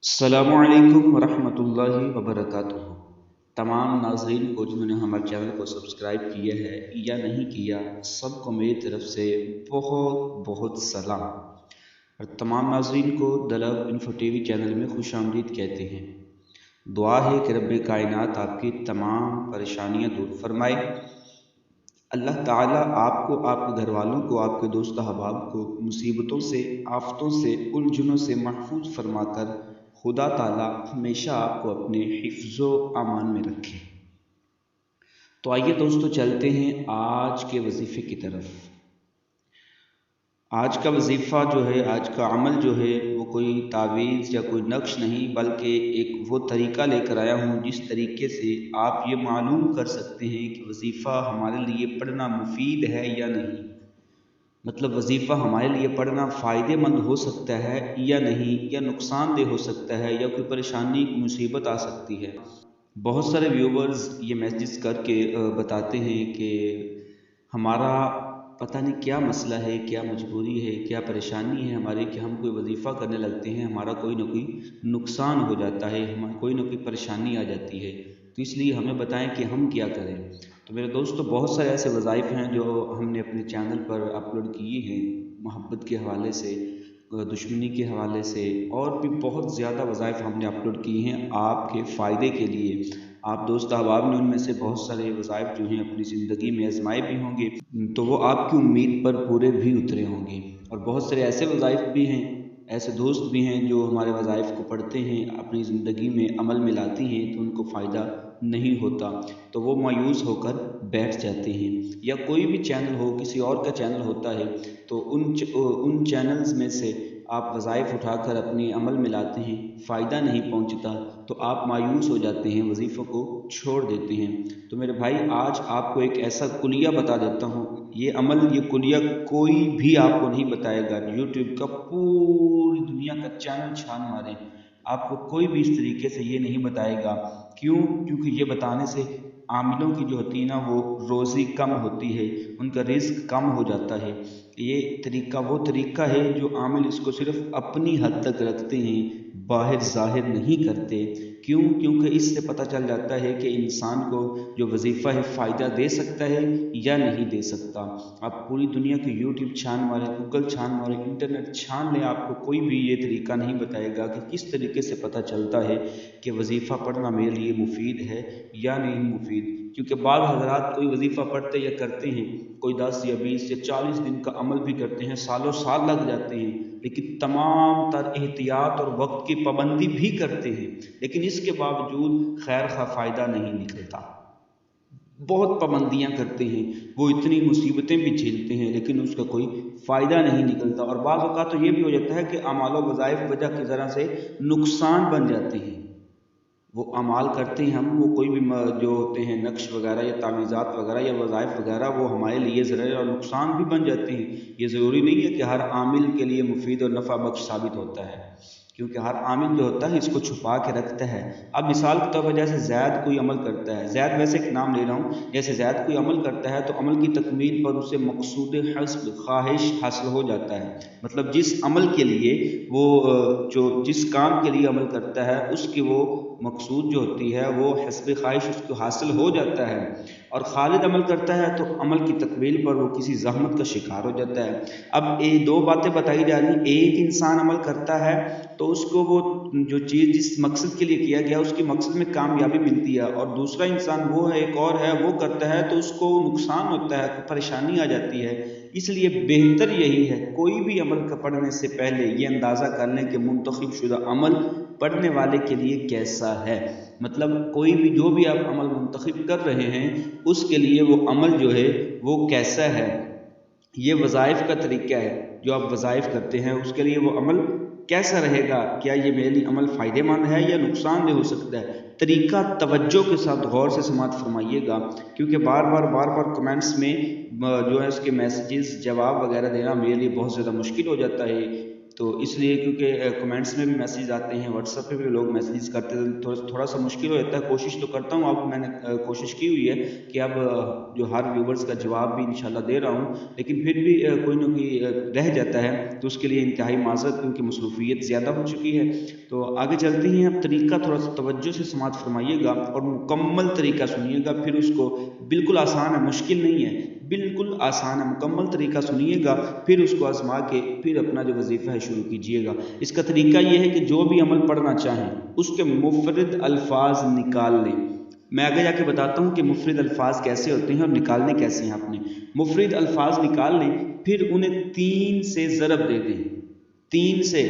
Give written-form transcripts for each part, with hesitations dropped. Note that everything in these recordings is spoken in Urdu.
السلام علیکم ورحمۃ اللہ وبرکاتہ۔ تمام ناظرین کو جنہوں نے ہمارے چینل کو سبسکرائب کیا ہے یا نہیں کیا، سب کو میری طرف سے بہت بہت سلام، اور تمام ناظرین کو دلب انفو ٹی وی چینل میں خوش آمدید کہتے ہیں۔ دعا ہے کہ رب کائنات آپ کی تمام پریشانیاں دور فرمائے۔ اللہ تعالیٰ آپ کو، آپ کے گھر والوں کو، آپ کے دوست احباب کو مصیبتوں سے، آفتوں سے، الجھنوں سے محفوظ فرما کر خدا تعالیٰ ہمیشہ آپ کو اپنے حفظ و امان میں رکھے۔ تو آئیے دوستو، چلتے ہیں آج کے وظیفے کی طرف۔ آج کا وظیفہ جو ہے، آج کا عمل جو ہے، وہ کوئی تعویذ یا کوئی نقش نہیں، بلکہ ایک وہ طریقہ لے کر آیا ہوں جس طریقے سے آپ یہ معلوم کر سکتے ہیں کہ وظیفہ ہمارے لیے پڑھنا مفید ہے یا نہیں۔ مطلب وظیفہ ہمارے لیے پڑھنا فائدے مند ہو سکتا ہے یا نہیں، یا نقصان دہ ہو سکتا ہے، یا کوئی پریشانی مصیبت آ سکتی ہے۔ بہت سارے ویورز یہ میسیجز کر کے بتاتے ہیں کہ ہمارا پتہ نہیں کیا مسئلہ ہے، کیا مجبوری ہے، کیا پریشانی ہے ہماری کہ ہم کوئی وظیفہ کرنے لگتے ہیں، ہمارا کوئی نہ کوئی نقصان ہو جاتا ہے، کوئی نہ کوئی پریشانی آ جاتی ہے۔ تو اس لیے ہمیں بتائیں کہ ہم کیا کریں۔ تو میرے دوستو، بہت سارے ایسے وظائف ہیں جو ہم نے اپنے چینل پر اپلوڈ کیے ہیں، محبت کے حوالے سے، دشمنی کے حوالے سے، اور بھی بہت زیادہ وظائف ہم نے اپلوڈ کیے ہیں آپ کے فائدے کے لیے۔ آپ دوست احباب نے ان میں سے بہت سارے وظائف جو ہیں اپنی زندگی میں آزمائے بھی ہوں گے، تو وہ آپ کی امید پر پورے بھی اترے ہوں گے۔ اور بہت سارے ایسے وظائف بھی ہیں، ایسے دوست بھی ہیں جو ہمارے وظائف کو پڑھتے ہیں، اپنی زندگی میں عمل میں لاتی ہیں تو ان کو فائدہ نہیں ہوتا، تو وہ مایوس ہو کر بیٹھ جاتے ہیں۔ یا کوئی بھی چینل ہو، کسی اور کا چینل ہوتا ہے، تو ان چینلز میں سے آپ وظائف اٹھا کر اپنی عمل میں لاتے ہیں، فائدہ نہیں پہنچتا تو آپ مایوس ہو جاتے ہیں، وظیفوں کو چھوڑ دیتے ہیں۔ تو میرے بھائی، آج آپ کو ایک ایسا کلیہ بتا دیتا ہوں، یہ عمل، یہ کلیہ کوئی بھی آپ کو نہیں بتائے گا۔ یوٹیوب کا پوری دنیا کا چینل چھان مارے، آپ کو کوئی بھی اس طریقے سے یہ نہیں بتائے گا۔ کیوں؟ کیونکہ یہ بتانے سے عاملوں کی جو ہوتی ہے نا، وہ روزی کم ہوتی ہے، ان کا رزق کم ہو جاتا ہے۔ یہ طریقہ وہ طریقہ ہے جو عامل اس کو صرف اپنی حد تک رکھتے ہیں، باہر ظاہر نہیں کرتے۔ کیوں؟ کیونکہ اس سے پتہ چل جاتا ہے کہ انسان کو جو وظیفہ ہے فائدہ دے سکتا ہے یا نہیں دے سکتا۔ آپ پوری دنیا کے یوٹیوب چھان مارے، گوگل چھان مارے، انٹرنیٹ چھان لیں، آپ کو کوئی بھی یہ طریقہ نہیں بتائے گا کہ کس طریقے سے پتہ چلتا ہے کہ وظیفہ پڑھنا میرے لیے مفید ہے یا نہیں مفید۔ کیونکہ بعض حضرات کوئی وظیفہ پڑھتے یا کرتے ہیں، کوئی 10 یا 20 یا 40 دن کا عمل بھی کرتے ہیں، سالوں سال لگ جاتے ہیں، لیکن تمام تر احتیاط اور وقت کی پابندی بھی کرتے ہیں، لیکن اس کے باوجود خیر خواہ فائدہ نہیں نکلتا۔ بہت پابندیاں کرتے ہیں، وہ اتنی مصیبتیں بھی جھیلتے ہیں، لیکن اس کا کوئی فائدہ نہیں نکلتا۔ اور بعض اوقات تو یہ بھی ہو جاتا ہے کہ اعمال و وظائف وجہ کی ذرا سے نقصان بن جاتے ہیں۔ وہ اعمال کرتے ہیں ہم، وہ کوئی بھی جو ہوتے ہیں نقش وغیرہ یا تعویذات وغیرہ یا وظائف وغیرہ، وہ ہمارے لیے ضرر اور نقصان بھی بن جاتے ہیں۔ یہ ضروری نہیں ہے کہ ہر عامل کے لیے مفید اور نفع بخش ثابت ہوتا ہے، کیونکہ ہر عامل جو ہوتا ہے اس کو چھپا کے رکھتا ہے۔ اب مثال کے طور پر جیسے زید کوئی عمل کرتا ہے، زید ویسے ایک نام لے رہا ہوں، جیسے زید کوئی عمل کرتا ہے تو عمل کی تکمیل پر اسے مقصود حسب خواہش حاصل ہو جاتا ہے۔ مطلب جس عمل کے لیے وہ جس کام کے لیے عمل کرتا ہے، اس کی وہ مقصود جو ہوتی ہے وہ حسب خواہش اس کو حاصل ہو جاتا ہے۔ اور خالد عمل کرتا ہے تو عمل کی تکمیل پر وہ کسی زحمت کا شکار ہو جاتا ہے۔ اب یہ دو باتیں بتائی جا رہی، ایک انسان عمل کرتا ہے تو اس کو وہ جو چیز جس مقصد کے لیے کیا گیا اس کی مقصد میں کامیابی ملتی ہے، اور دوسرا انسان وہ ہے، ایک اور ہے، وہ کرتا ہے تو اس کو نقصان ہوتا ہے، پریشانی آ جاتی ہے۔ اس لیے بہتر یہی ہے، کوئی بھی عمل کا پڑھنے سے پہلے یہ اندازہ کر لیں کہ منتخب شدہ عمل پڑھنے والے کے لیے کیسا ہے۔ مطلب کوئی بھی جو بھی آپ عمل منتخب کر رہے ہیں، اس کے لیے وہ عمل جو ہے وہ کیسا ہے۔ یہ وظائف کا طریقہ ہے، جو آپ وظائف کرتے ہیں اس کے لیے وہ عمل کیسا رہے گا، کیا یہ میرے لیے عمل فائدے مند ہے یا نقصان دہ ہو سکتا ہے۔ طریقہ توجہ کے ساتھ غور سے سماعت فرمائیے گا، کیونکہ بار بار کمنٹس میں جو ہے اس کے میسیجز جواب وغیرہ دینا میرے لیے بہت زیادہ مشکل ہو جاتا ہے۔ تو اس لیے کیونکہ کمنٹس میں بھی میسیج آتے ہیں، واٹس ایپ پہ بھی لوگ میسیج کرتے ہیں، تو تھوڑا سا مشکل ہو جاتا ہے۔ کوشش تو کرتا ہوں، اب میں نے کوشش کی ہوئی ہے کہ اب جو ہر ویورز کا جواب بھی انشاءاللہ دے رہا ہوں، لیکن پھر بھی کوئی نہ کوئی رہ جاتا ہے، تو اس کے لیے انتہائی معذرت، کیونکہ مصروفیت زیادہ ہو چکی ہے۔ تو آگے چلتے ہیں، اب طریقہ تھوڑا سا توجہ سے سماعت فرمائیے گا اور مکمل طریقہ سنیے گا، پھر اس کو بالکل آسان ہے، مشکل نہیں ہے، بالکل آسان ہے، مکمل طریقہ سنیے گا، پھر اس کو آزما کے پھر اپنا جو وظیفہ ہے شروع کیجیے گا۔ اس کا طریقہ یہ ہے کہ جو بھی عمل پڑھنا چاہیں اس کے مفرد الفاظ نکال لیں۔ میں آگے جا کے بتاتا ہوں کہ مفرد الفاظ کیسے ہوتے ہیں اور نکالنے کیسے ہیں۔ آپ نے مفرد الفاظ نکال لیں، پھر انہیں 3 سے ضرب دے دیں، 3 سے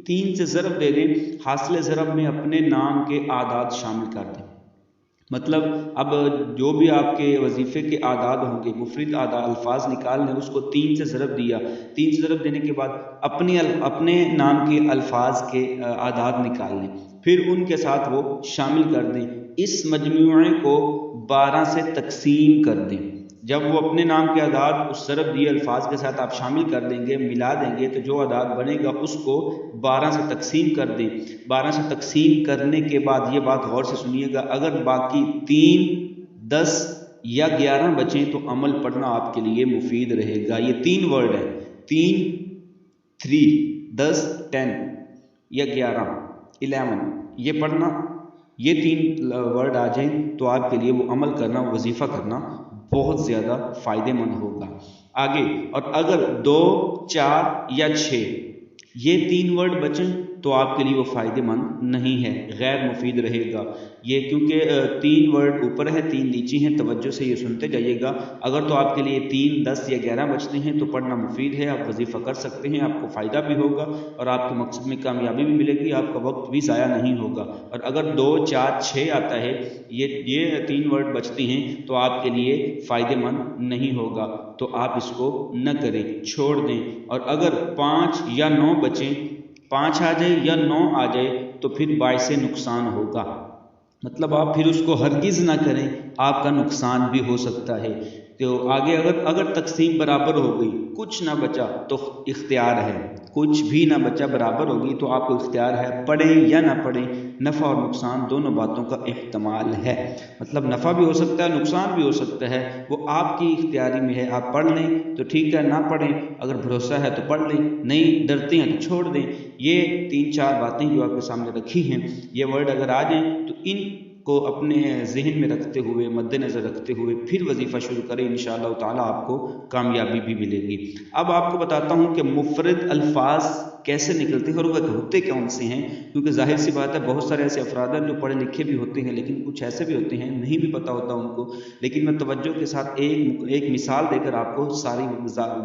3 سے ضرب دے دیں، حاصل ضرب میں اپنے نام کے اعداد شامل کر دیں۔ مطلب اب جو بھی آپ کے وظیفے کے اعداد ہوں گے، مفرد الفاظ نکال لیں، اس کو 3 سے ضرب دیا، 3 سے ضرب دینے کے بعد اپنے نام کے الفاظ کے اعداد نکال لیں، پھر ان کے ساتھ وہ شامل کر دیں۔ اس مجموعے کو 12 سے تقسیم کر دیں۔ جب وہ اپنے نام کے اعداد اس ضرب دیے الفاظ کے ساتھ آپ شامل کر دیں گے، ملا دیں گے، تو جو اعداد بنے گا اس کو 12 سے تقسیم کر دیں۔ 12 سے تقسیم کرنے کے بعد یہ بات غور سے سنیے گا، اگر باقی 3، 10 یا 11 بچیں تو عمل پڑھنا آپ کے لیے مفید رہے گا۔ یہ 3 ورڈ ہیں، 3، 10، 10 یا 11، 11، یہ پڑھنا، یہ 3 ورڈ آ جائیں تو آپ کے لیے وہ عمل کرنا، وظیفہ کرنا بہت زیادہ فائدے مند ہوگا۔ آگے، اور اگر 2، 4 یا 6 یہ 3 ورڈ بچیں تو آپ کے لیے وہ فائدے مند نہیں ہے، غیر مفید رہے گا یہ، کیونکہ 3 ورڈ اوپر ہے، 3 نیچے ہیں، توجہ سے یہ سنتے جائیے گا۔ اگر تو آپ کے لیے 3، 10 یا 11 بچتے ہیں تو پڑھنا مفید ہے، آپ وظیفہ کر سکتے ہیں، آپ کو فائدہ بھی ہوگا اور آپ کے مقصد میں کامیابی بھی ملے گی، آپ کا وقت بھی ضائع نہیں ہوگا۔ اور اگر 2، 4، 6 آتا ہے، یہ 3 ورڈ بچتے ہیں تو آپ کے لیے فائدے مند نہیں ہوگا، تو آپ اس کو نہ کریں، چھوڑ دیں۔ اور اگر 5 یا 9 بچیں، 5 آ جائے یا 9 آ جائے تو پھر باعث نقصان ہوگا، مطلب آپ پھر اس کو ہرگز نہ کریں، آپ کا نقصان بھی ہو سکتا ہے۔ تو آگے اگر تقسیم برابر ہو گئی، کچھ نہ بچا تو اختیار ہے، کچھ بھی نہ بچا، برابر ہوگی تو آپ کو اختیار ہے، پڑھیں یا نہ پڑھیں، نفع اور نقصان دونوں باتوں کا احتمال ہے، مطلب نفع بھی ہو سکتا ہے، نقصان بھی ہو سکتا ہے، وہ آپ کی اختیاری میں ہے۔ آپ پڑھ لیں تو ٹھیک ہے، نہ پڑھیں، اگر بھروسہ ہے تو پڑھ لیں، نہیں ڈرتے ہیں تو چھوڑ دیں۔ یہ 3-4 باتیں جو آپ کے سامنے رکھی ہیں، یہ ورڈ اگر آ جائیں تو ان کو اپنے ذہن میں رکھتے ہوئے، مد نظر رکھتے ہوئے پھر وظیفہ شروع کریں، انشاءاللہ تعالیٰ آپ کو کامیابی بھی ملے گی۔ اب آپ کو بتاتا ہوں کہ مفرد الفاظ کیسے نکلتے ہیں اور وہ ہوتے کون سے ہیں، کیونکہ ظاہر سی بات ہے بہت سارے ایسے افراد ہیں جو پڑھے لکھے بھی ہوتے ہیں، لیکن کچھ ایسے بھی ہوتے ہیں نہیں بھی پتہ ہوتا ان کو، لیکن میں توجہ کے ساتھ ایک مثال دے کر آپ کو ساری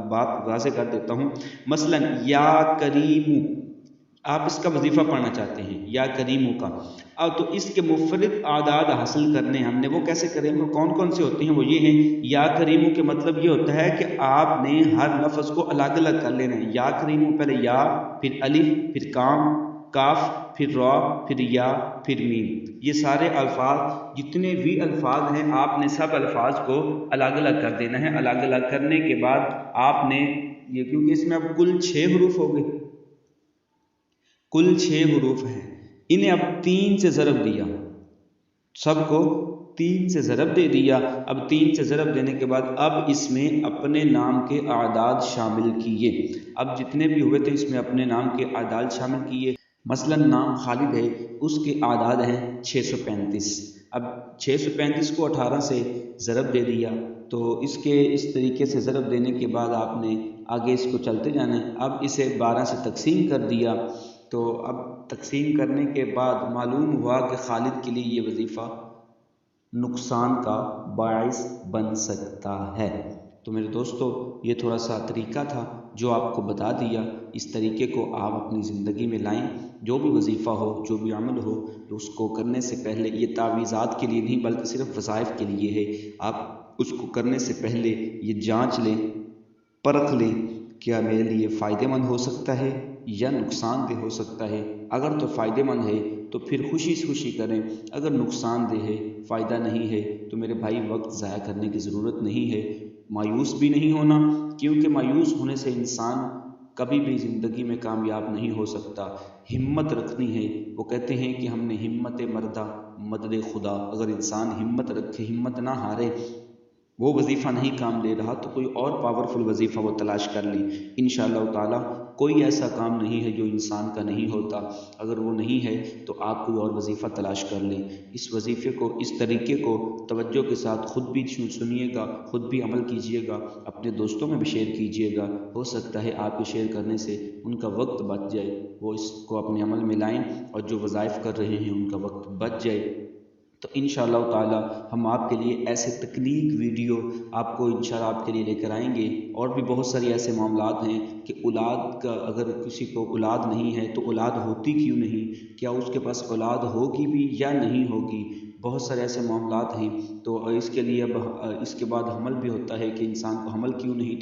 بات واضح کر دیتا ہوں۔ مثلا یا کریم، آپ اس کا وظیفہ پڑھنا چاہتے ہیں، یا کریموں کا، تو اس کے مفرد اعداد حاصل کرنے ہم نے، وہ کیسے کریں، وہ کون کون سے ہوتے ہیں، وہ یہ ہیں۔ یا کریموں کے مطلب یہ ہوتا ہے کہ آپ نے ہر لفظ کو الگ الگ کر لینا ہے۔ یا کریموں، پہلے یا، پھر الف، پھر کاف، پھر را، پھر یا، پھر میم، یہ سارے الفاظ جتنے بھی الفاظ ہیں آپ نے سب الفاظ کو الگ الگ کر دینا ہے۔ الگ الگ کرنے کے بعد آپ نے یہ، کیونکہ اس میں اب کل 6 حروف ہو گئے، کل 6 حروف ہیں، انہیں اب 3 سے ضرب دیا، سب کو 3 سے ضرب دے دیا۔ اب 3 سے ضرب دینے کے بعد اب اس میں اپنے نام کے اعداد شامل کیے، اب جتنے بھی ہوئے تھے اس میں اپنے نام کے اعداد شامل کیے۔ مثلا نام خالد ہے، اس کے اعداد ہیں 635، اب 635 کو 18 سے ضرب دے دیا، تو اس طریقے سے ضرب دینے کے بعد آپ نے آگے اس کو چلتے جانا ہے۔ اب اسے 12 سے تقسیم کر دیا، تو اب تقسیم کرنے کے بعد معلوم ہوا کہ خالد کے لیے یہ وظیفہ نقصان کا باعث بن سکتا ہے۔ تو میرے دوستو، یہ تھوڑا سا طریقہ تھا جو آپ کو بتا دیا، اس طریقے کو آپ اپنی زندگی میں لائیں، جو بھی وظیفہ ہو، جو بھی عمل ہو، تو اس کو کرنے سے پہلے، یہ تعویذات کے لیے نہیں بلکہ صرف وظائف کے لیے ہے، آپ اس کو کرنے سے پہلے یہ جانچ لیں، پرکھ لیں، کیا میرے لیے فائدے مند ہو سکتا ہے یا نقصان دہ ہو سکتا ہے۔ اگر تو فائدے مند ہے تو پھر خوشی کریں، اگر نقصان دہ ہے، فائدہ نہیں ہے، تو میرے بھائی وقت ضائع کرنے کی ضرورت نہیں ہے، مایوس بھی نہیں ہونا، کیونکہ مایوس ہونے سے انسان کبھی بھی زندگی میں کامیاب نہیں ہو سکتا۔ ہمت رکھنی ہے۔ وہ کہتے ہیں کہ ہم نے ہمت مردہ مدد خدا، اگر انسان ہمت رکھے، ہمت نہ ہارے، وہ وظیفہ نہیں کام لے رہا تو کوئی اور پاورفل وظیفہ وہ تلاش کر لیں۔ انشاءاللہ تعالی کوئی ایسا کام نہیں ہے جو انسان کا نہیں ہوتا، اگر وہ نہیں ہے تو آپ کوئی اور وظیفہ تلاش کر لیں۔ اس وظیفے کو، اس طریقے کو توجہ کے ساتھ خود بھی سنیے گا، خود بھی عمل کیجئے گا، اپنے دوستوں میں بھی شیئر کیجئے گا۔ ہو سکتا ہے آپ کے شیئر کرنے سے ان کا وقت بچ جائے، وہ اس کو اپنے عمل میں لائیں اور جو وظائف کر رہے ہیں ان کا وقت بچ جائے۔ تو انشاءاللہ تعالی ہم آپ کے لیے ایسے تکنیک ویڈیو آپ کو انشاءاللہ آپ کے لیے لے کر آئیں گے، اور بھی بہت ساری ایسے معاملات ہیں کہ اولاد کا، اگر کسی کو اولاد نہیں ہے تو اولاد ہوتی کیوں نہیں، کیا اس کے پاس اولاد ہوگی بھی یا نہیں ہوگی، بہت سارے ایسے معاملات ہیں۔ تو اس کے لیے اب اس کے بعد حمل بھی ہوتا ہے کہ انسان کو حمل کیوں نہیں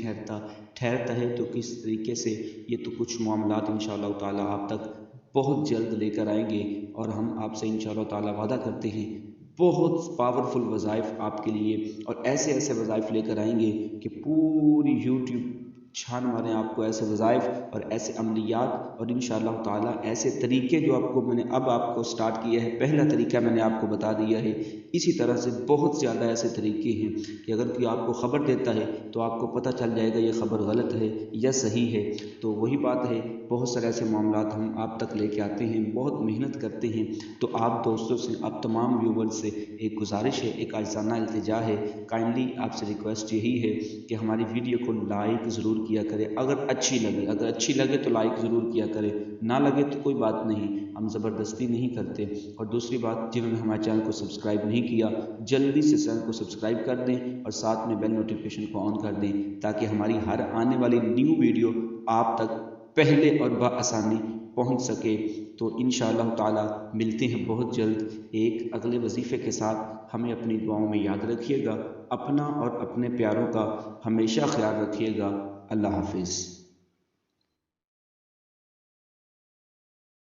ٹھہرتا ہے، تو کس طریقے سے، یہ تو کچھ معاملات انشاءاللہ تعالی آپ تک بہت جلد لے کر آئیں گے، اور ہم آپ سے انشاءاللہ تعالی وعدہ کرتے ہیں بہت پاورفل وظائف آپ کے لیے، اور ایسے ایسے وظائف لے کر آئیں گے کہ پوری یوٹیوب چھان ماریں آپ کو ایسے وظائف اور ایسے عملیات، اور انشاءاللہ تعالی ایسے طریقے جو آپ کو میں نے اب آپ کو سٹارٹ کیا ہے، پہلا طریقہ میں نے آپ کو بتا دیا ہے، اسی طرح سے بہت زیادہ ایسے طریقے ہیں کہ اگر کوئی آپ کو خبر دیتا ہے تو آپ کو پتہ چل جائے گا یہ خبر غلط ہے یا صحیح ہے۔ تو وہی بات ہے، بہت سارے ایسے معاملات ہم آپ تک لے کے آتے ہیں، بہت محنت کرتے ہیں۔ تو آپ دوستوں سے، آپ تمام ویورز سے ایک گزارش ہے، ایک عاجزانہ التجا ہے، کائنڈلی آپ سے ریکویسٹ یہی ہے کہ ہماری ویڈیو کو لائک ضرور کیا کرے، اگر اچھی لگے تو لائک ضرور کیا کرے، نہ لگے تو کوئی بات نہیں، ہم زبردستی نہیں کرتے۔ اور دوسری بات، جنہوں نے ہمارے چینل کو سبسکرائب نہیں کیا، جلدی سے چینل کو سبسکرائب کر دیں اور ساتھ میں بیل نوٹیفیکیشن کو آن کر دیں، تاکہ ہماری ہر آنے والی نیو ویڈیو آپ تک پہلے اور بآسانی پہنچ سکے۔ تو انشاءاللہ تعالی ملتے ہیں بہت جلد ایک اگلے وظیفے کے ساتھ۔ ہمیں اپنی دعاؤں میں یاد رکھیے گا، اپنا اور اپنے پیاروں کا ہمیشہ خیال رکھیے گا۔ اللہ حافظ۔